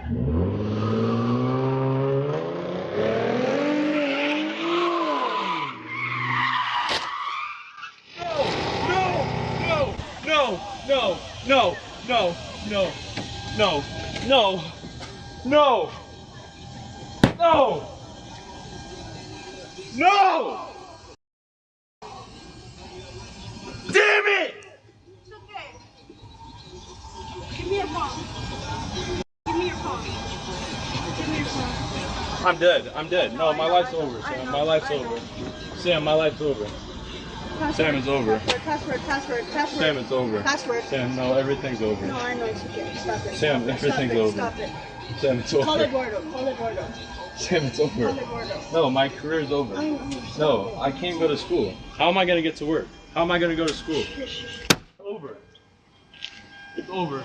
No! Damn it! It's okay. Give me your phone. Give me your phone. Give me your phone. I'm dead. No, my life's over, Sam. My life's over. Sam, my life's over. Sam, it's over. Password. Sam, it's over. Password. Sam, no, everything's over. No, I know it's okay. Stop it. Sam, everything's over. Stop it. Sam, it's over. Call Eduardo. Sam, it's over. No, my career's over. No, I can't go to school. How am I going to get to work? How am I going to go to school? It's over. It's over.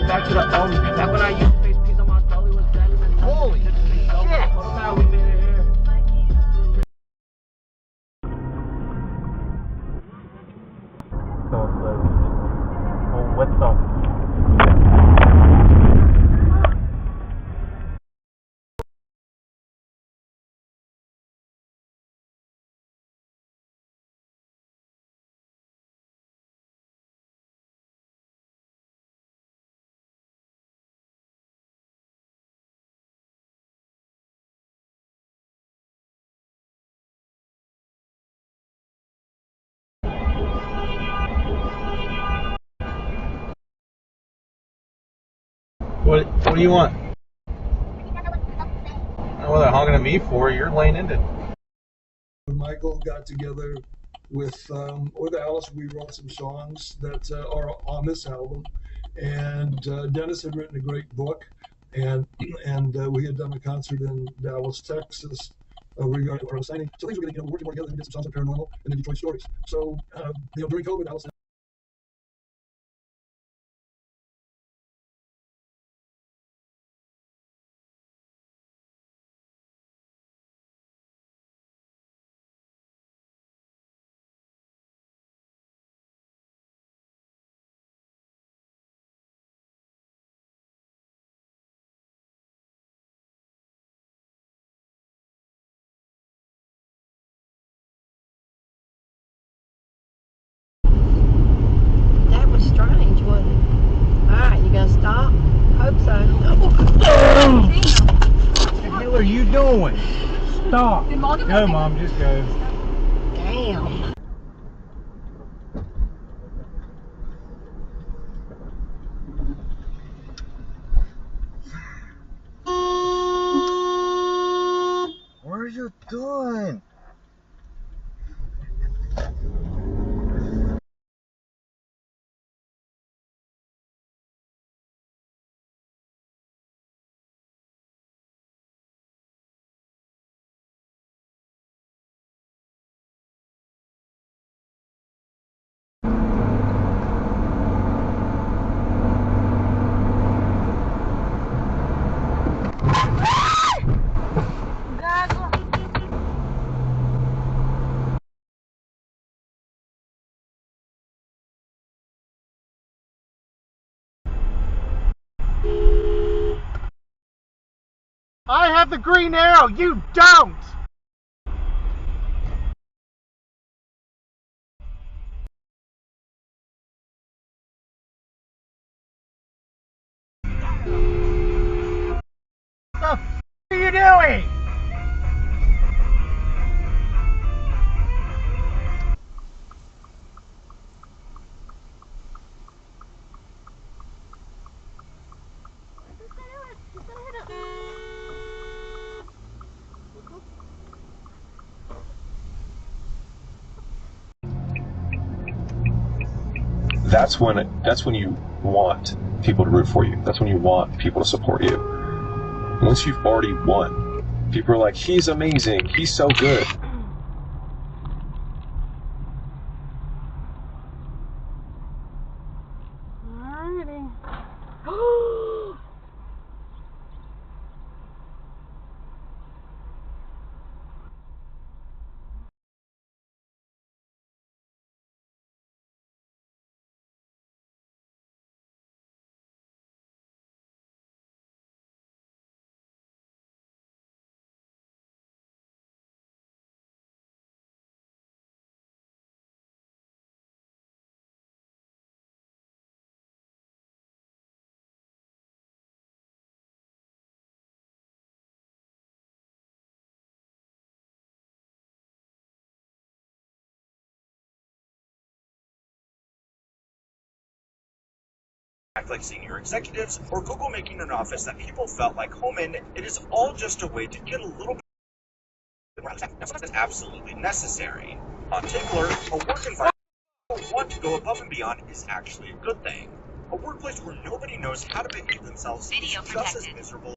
Back to the Omi. Back when I used to face peas on my dolly was better than holy shit. Now we been here. What's up? What do you want? What are they honking at me for? You're laying into it. Michael got together with Alice. We wrote some songs that are on this album, and Dennis had written a great book, and we had done a concert in Dallas, Texas, regarding our signing. So things were getting working more together. We did some songs on Paranormal and then Detroit Stories. So during COVID, Alice. Strange, wasn't it? Alright, you gonna stop? Hope so. What the hell are you doing? Stop. No, Mom, just go. Damn. What are you doing? I have the green arrow, you don't! Hey! That's when you want people to root for you. That's when you want people to support you. Once you've already won, people are like, he's amazing, he's so good. Alrighty. Act like senior executives, or Google making an office that people felt like home in. It is all just a way to get a little bit more. That's absolutely necessary. On particular, a work environment people want to go above and beyond is actually a good thing. A workplace where nobody knows how to behave themselves is just as miserable